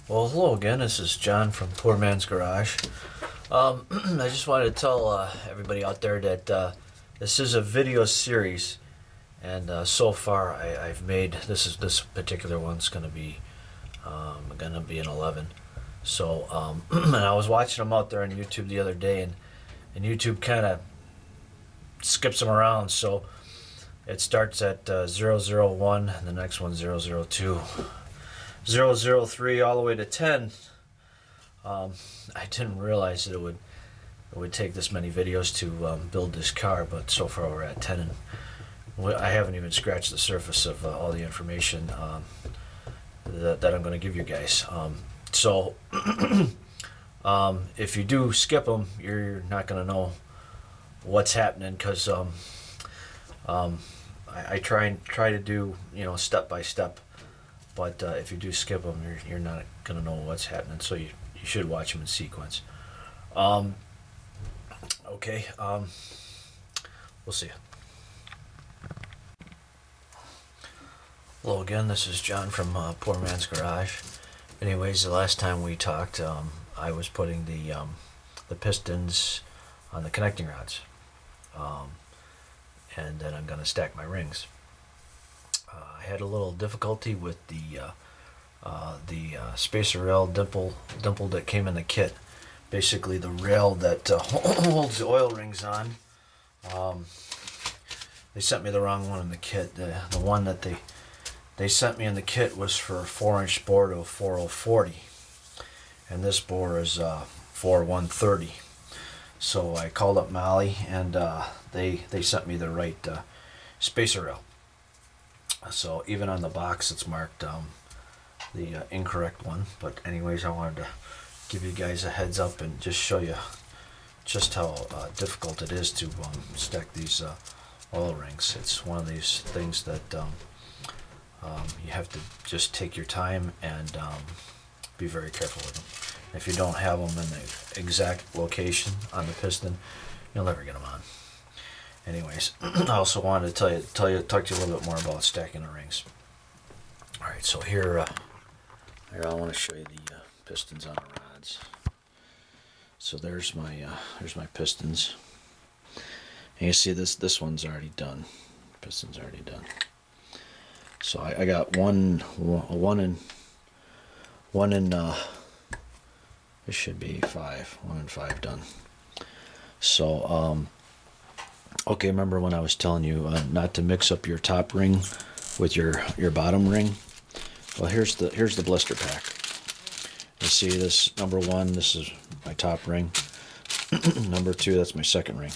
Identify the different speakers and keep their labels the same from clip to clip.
Speaker 1: Well, hello again. This is John from Poor Man's Garage. I just wanted to tell everybody out there that this is a video series, and so far I've made this particular one's going to be an 11. So and I was watching them out there on YouTube the other day, and YouTube kind of skips them around. So it starts at 001, and the next one 002. 003 all the way to 10. I didn't realize that it would take this many videos to build this car, but so far we're at 10, and I haven't even scratched the surface of all the information that I'm going to give you guys. So if you do skip them, you're not going to know what's happening, because I try to do step by step. But if you do skip them, you're not going to know what's happening, so you should watch them in sequence. Okay, we'll see you. Hello again, this is John from Poor Man's Garage. Anyways, the last time we talked, I was putting the pistons on the connecting rods, and then I'm going to stack my rings. I had a little difficulty with the spacer rail dimple that came in the kit. Basically, the rail that holds the oil rings on. They sent me the wrong one in the kit. The one that they sent me in the kit was for a 4-inch bore to a 4040, and this bore is 4130. So I called up Molly, and they sent me the right spacer rail. So even on the box it's marked the incorrect one. But anyways, I wanted to give you guys a heads up and just show you just how difficult it is to stack these oil rings. It's one of these things that you have to just take your time and be very careful with them. If you don't have them in the exact location on the piston, you'll never get them on. Anyways, I also wanted to talk to you a little bit more about stacking the rings. All right, so here I want to show you the pistons on the rods. So there's my pistons, and you see this one's already done. Piston's already done. So I got one in this should be 1 and 5 done. So okay, remember when I was telling you not to mix up your top ring with your bottom ring? Well, here's the blister pack. You see this number 1, this is my top ring. Number 2, that's my second ring.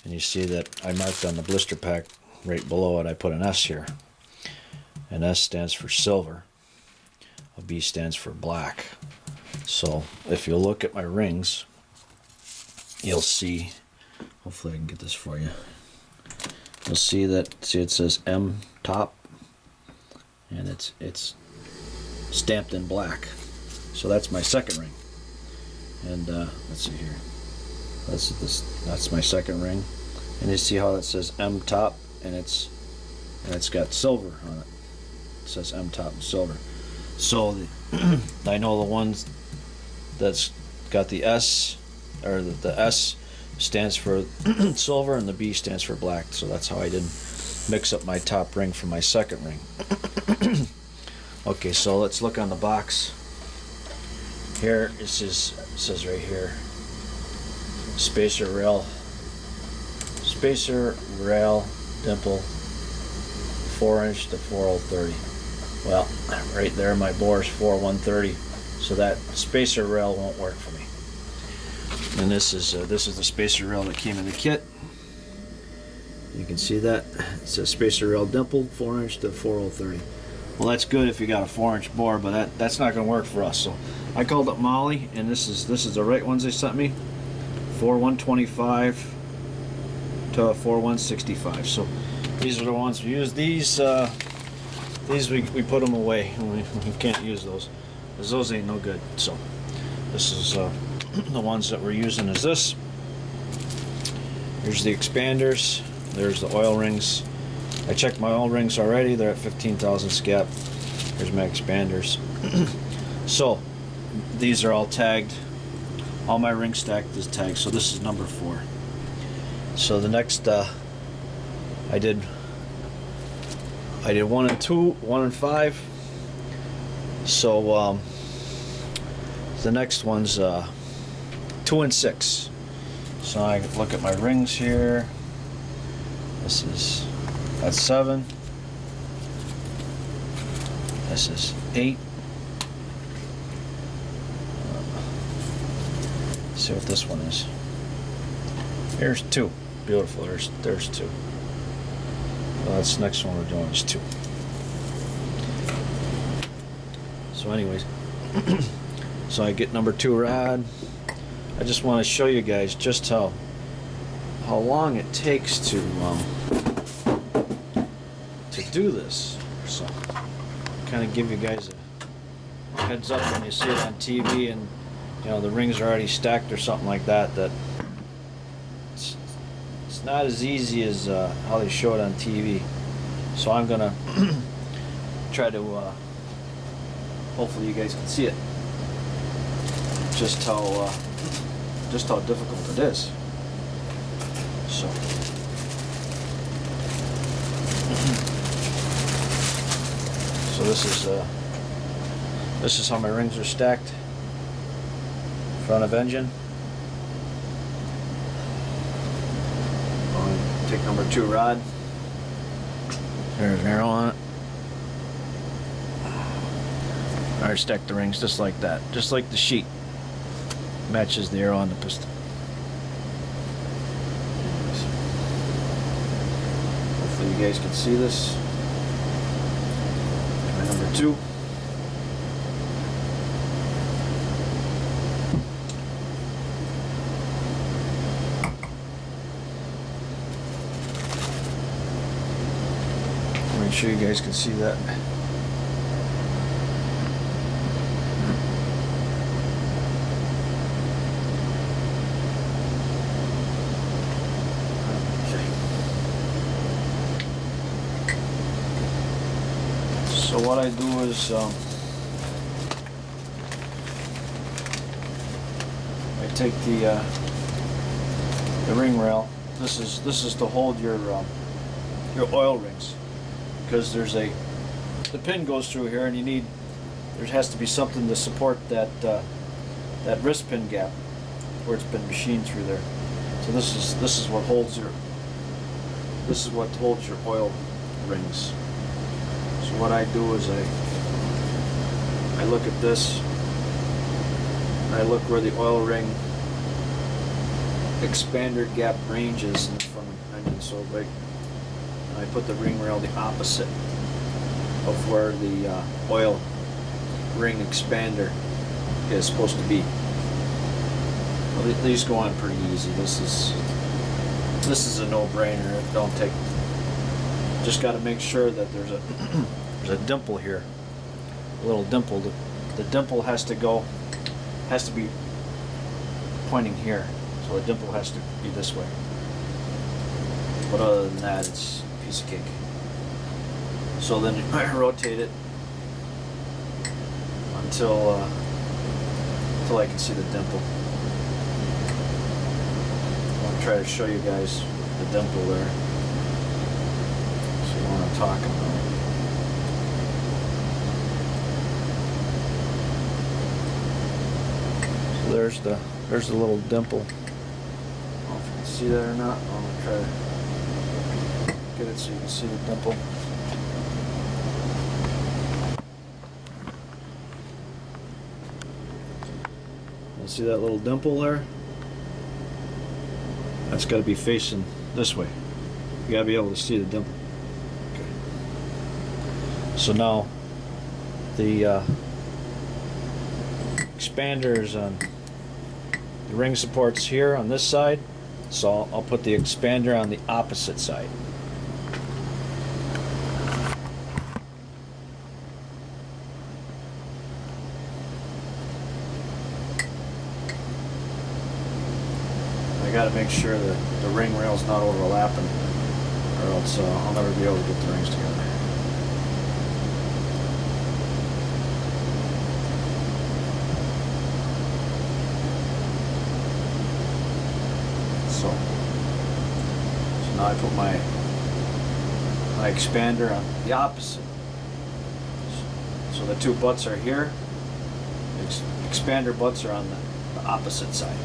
Speaker 1: And you see that I marked on the blister pack right below it, I put an S here. And S stands for silver. A B stands for black. So if you look at my rings, you'll see, hopefully I can get this for you. You'll see that, it says M top, and it's stamped in black. So that's my second ring. And let's see here. That's my second ring. And you see how that says M top, and it's got silver on it. It says M top and silver. So I know the ones that's got the S, or the S stands for silver and the B stands for black. So that's how I didn't mix up my top ring from my second ring. Okay, so let's look on the box. Here it says right here, spacer rail dimple 4-inch to 4030. Well, right there my bore is 4130, so that spacer rail won't work for me. And this is the spacer rail that came in the kit. You can see that it says spacer rail dimpled 4-inch to 4030. Well, that's good if you got a 4-inch bore, but that's not going to work for us. So I called up Molly, and this is the right ones they sent me, 4125 to 4165. So these are the ones we use. These we put them away. We can't use those, because those ain't no good. So this is the ones that we're using is this. Here's the expanders. There's the oil rings. I checked my oil rings already. They're at 15 thousandths gap. Here's my expanders. So these are all tagged. All my ring stacked is tagged. So this is number 4. So the next I did 1 and 2, 1 and 5. So the next one's 2 and 6. So I look at my rings here. That's 7. This is 8. Let's see what this one is. Here's 2. Beautiful. There's 2. Well, that's the next one we're doing is 2. So anyways, so I get number 2 rod. I just want to show you guys just how long it takes to do this. So kind of give you guys a heads up when you see it on TV and you know the rings are already stacked or something like that. That it's not as easy as how they show it on TV. So I'm gonna try to hopefully you guys can see it. Just how difficult it is. So this is how my rings are stacked. Front of engine. I'll take number 2 rod. There's an arrow on it. I stack the rings just like that, just like the sheet matches the arrow on the piston. Hopefully you guys can see this. My number 2. Make sure you guys can see that. So what I do is I take the ring rail. This is to hold your oil rings, because the pin goes through here, and there has to be something to support that wrist pin gap where it's been machined through there. So this is what holds your oil rings. So what I do is I look at this, and I look where the oil ring expander gap range is in front of the engine. So I put the ring rail the opposite of where the oil ring expander is supposed to be. Well, these go on pretty easy. This is a no-brainer. It don't take. Just got to make sure that there's a dimple here, a little dimple. The dimple has to be pointing here, so the dimple has to be this way. But other than that, it's a piece of cake. So then I rotate it until I can see the dimple. I'll try to show you guys the dimple there. So you know what I'm talking about. So there's the little dimple. I don't know if you can see that or not. I'm gonna try to get it so you can see the dimple. You see that little dimple there? That's got to be facing this way. You got to be able to see the dimple. Okay. So now the expanders on the ring supports here on this side, so I'll put the expander on the opposite side. I got to make sure that the ring rail's not overlapping, or else I'll never be able to get the rings together. Now I put my expander on the opposite. So the two butts are here. Expander butts are on the opposite side.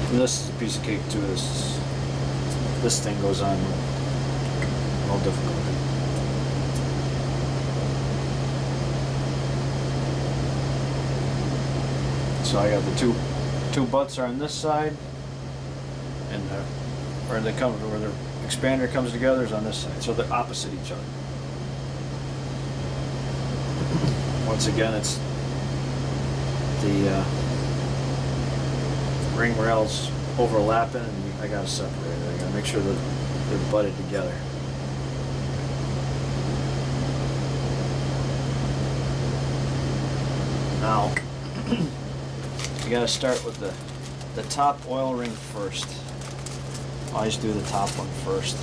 Speaker 1: And this is a piece of cake too. This thing goes on no difficulty. So I got the two butts are on this side, and where the expander comes together is on this side. So they're opposite each other. Once again, it's the ring rails overlapping, and I gotta separate it. I gotta make sure that they're butted together. Now, you gotta start with the top oil ring first. I always do the top one first.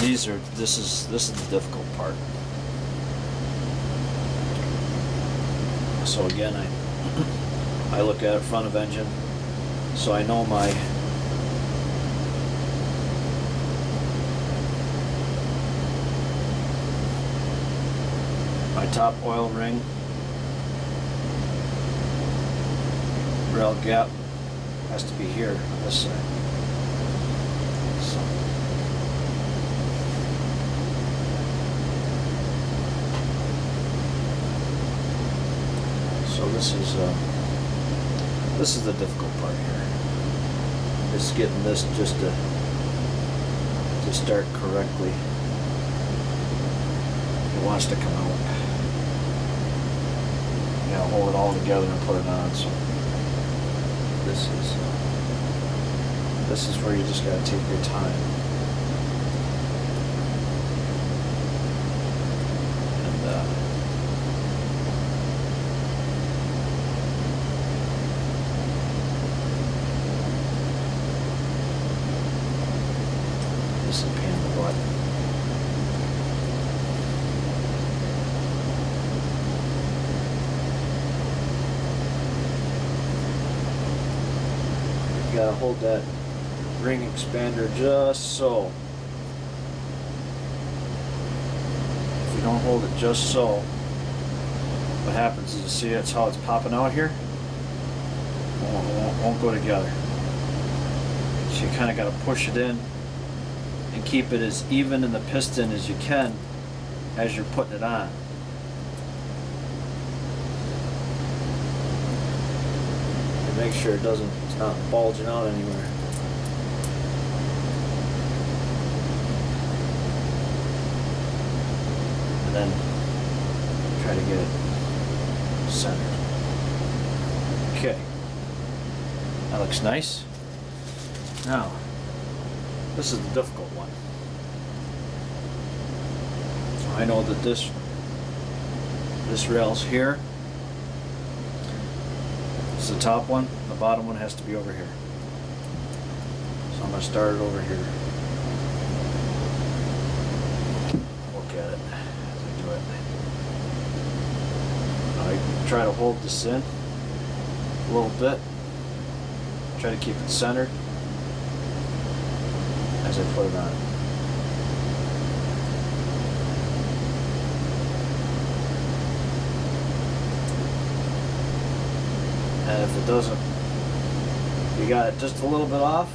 Speaker 1: This is the difficult part. So again, I look at it front of engine, so I know my top oil ring rail gap has to be here on this side. So this is the difficult part here. Is getting this just to start correctly. It wants to come out. You know, hold it all together and put it on. So this is where you just gotta take your time. This is a pain in the butt. You gotta hold that ring expander just so. If you don't hold it just so, what happens is, you see that's how it's popping out here? Won't go together. So you kind of got to push it in and keep it as even in the piston as you can as you're putting it on. And make sure it's not bulging out anywhere. And then try to get it centered. Okay. That looks nice. Now, this is the difficult one. I know that this rail's here. It's the top one. The bottom one has to be over here. So I'm going to start it over here. Look at it as I do it. I try to hold this in a little bit. Try to keep it centered as I put it on. And if it doesn't, you got it just a little bit off,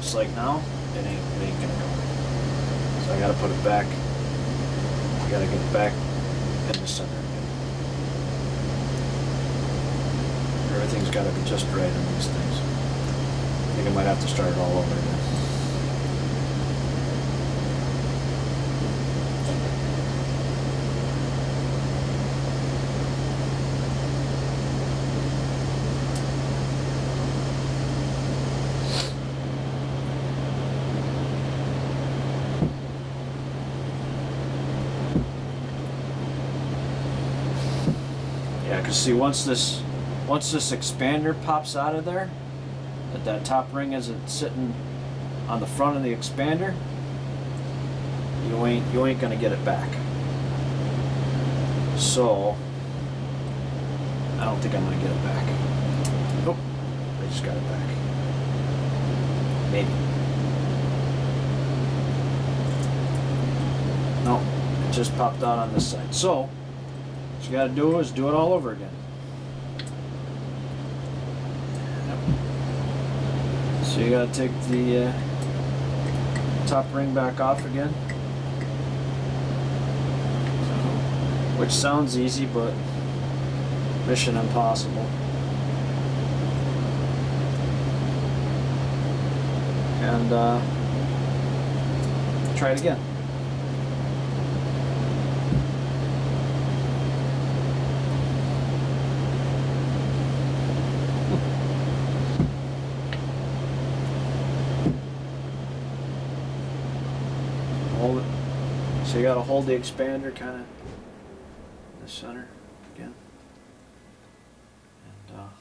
Speaker 1: just like now, it ain't gonna go. So I gotta put it back. I gotta get it back in the center again. Everything's gotta be just right on these things. I think I might have to start it all over again. Yeah, because see, once this expander pops out of there, that top ring isn't sitting on the front of the expander, you ain't gonna get it back. So I don't think I'm gonna get it back. Nope, I just got it back. Maybe. No, it just popped out on this side. So, what you gotta do is do it all over again. Yep. So you gotta take the top ring back off again. Which sounds easy, but mission impossible. And try it again. Hold it. So you gotta hold the expander kind of in the center again. And I'll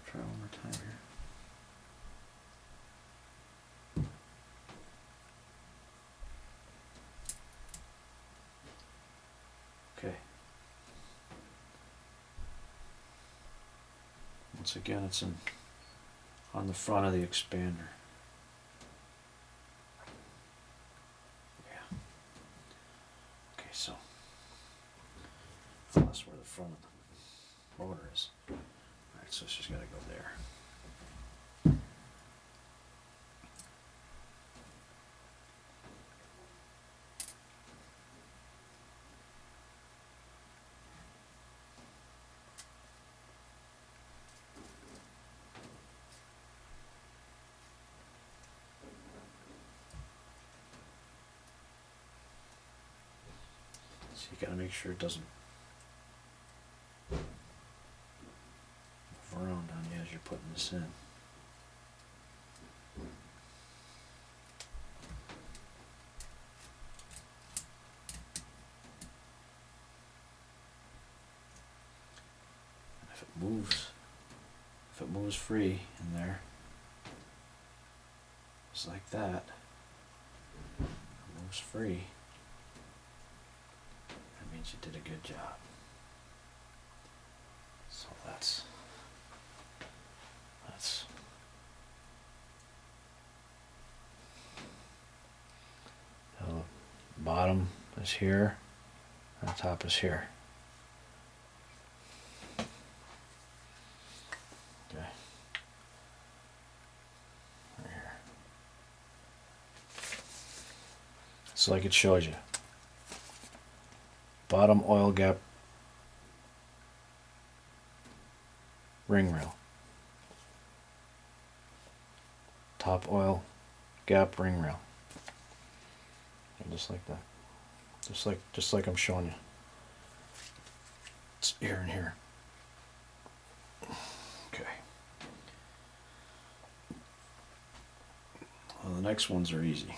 Speaker 1: try one more time here. Okay. Once again, it's on the front of the expander. Yeah. Okay, so that's where the front of the motor is. All right, so it's just got to go there. So you got to make sure it doesn't move around on you as you're putting this in. And if it moves free in there, just like that, it moves free. That means you did a good job. So that's the bottom is here and the top is here. Okay. Right here. It's like it shows you. Bottom oil gap ring rail. Top oil gap ring rail. And just like that. Just like I'm showing you. It's here and here. Okay. Well, the next ones are easy.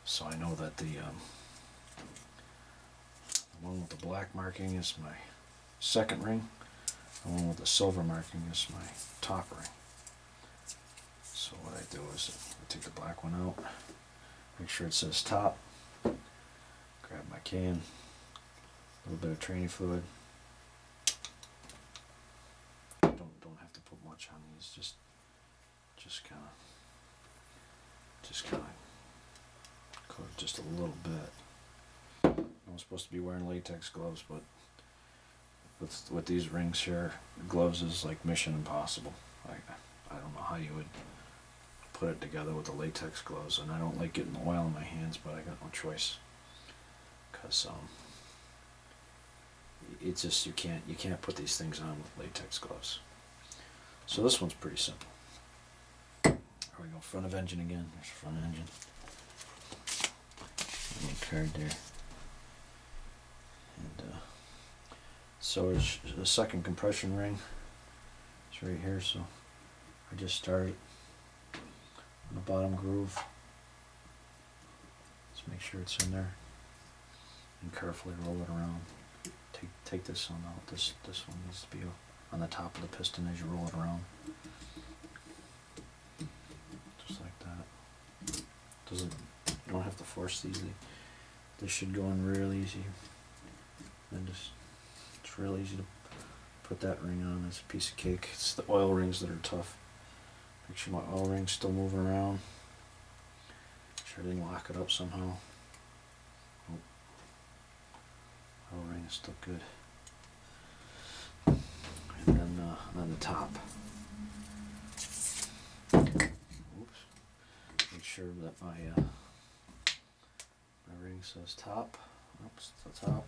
Speaker 1: So I know that the one with the black marking is my second ring. The one with the silver marking is my top ring. So what I do is I take the black one out, make sure it says top, grab my can, a little bit of training fluid. Don't have to put much on these, just kind of coat it just a little bit. I'm supposed to be wearing latex gloves, but with these rings here, gloves is like mission impossible. I don't know how you would put it together with the latex gloves, and I don't like getting the oil in my hands, but I got no choice, because it's just you can't put these things on with latex gloves. So this one's pretty simple. There we go, front of engine again. There's front engine. Card there. And so is the second compression ring. It's right here, so I just start on the bottom groove. Let's make sure it's in there and carefully roll it around. Take this one out. This one needs to be on the top of the piston as you roll it around. Just like that. You don't have to force these. This should go in real easy. Then just It's real easy to put that ring on. It's a piece of cake. It's the oil rings that are tough. Make sure my oil ring's still moving around. Make sure I didn't lock it up somehow. Oh. Oil ring is still good. And then the top. Oops. Make sure that my ring says top. Oops, the top.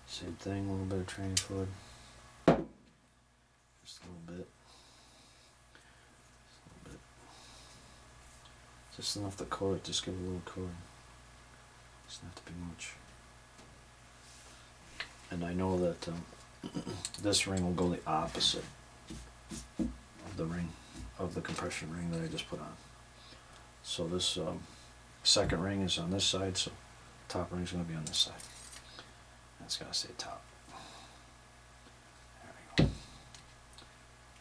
Speaker 1: Same thing, a little bit of training fluid. Just a little bit. Just enough to coat it, just give it a little coating. Doesn't have to be much. And I know that this ring will go the opposite of the ring, of the compression ring that I just put on. So this second ring is on this side, so top ring is going to be on this side. And it's got to say top. There we go.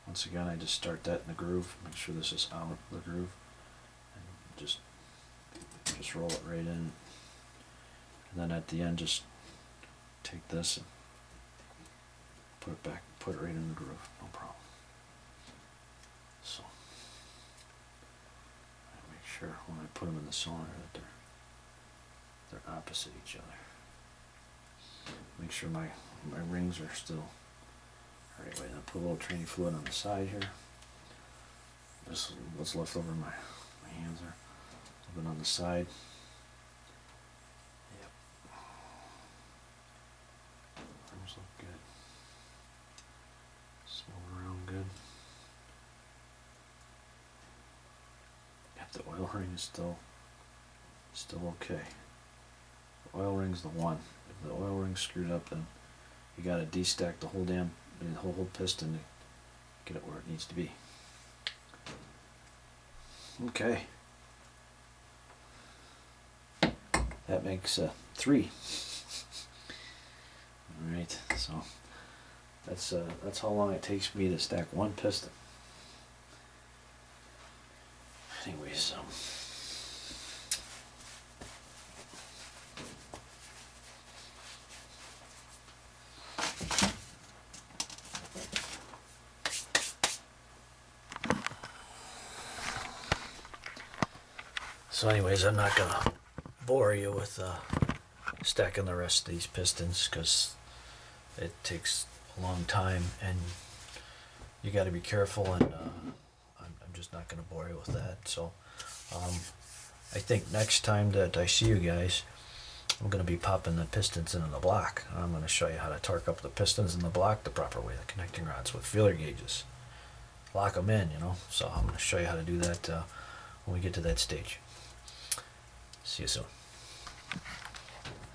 Speaker 1: Once again, I just start that in the groove. Make sure this is out the groove. Just roll it right in, and then at the end just take this and put it back, put it right in the groove, no problem. So I make sure when I put them in the cylinder that they're opposite each other. Make sure my rings are still right way. Then put a little training fluid on the side here. This is what's left over my hands are. A little bit on the side. Yep. Rings look good. Smooth around good. Yep, the oil ring is still okay. The oil ring's the one. If the oil ring's screwed up, then you gotta destack the whole whole piston to get it where it needs to be. Okay. That makes 3. All right, so that's how long it takes me to stack one piston. Anyways, I'm not gonna bore you with stacking the rest of these pistons because it takes a long time and you got to be careful, and I'm just not gonna bore you with that. So I think next time that I see you guys, I'm gonna be popping the pistons into the block. I'm gonna show you how to torque up the pistons in the block the proper way, the connecting rods with feeler gauges. Lock them in, So I'm gonna show you how to do that when we get to that stage. See you soon.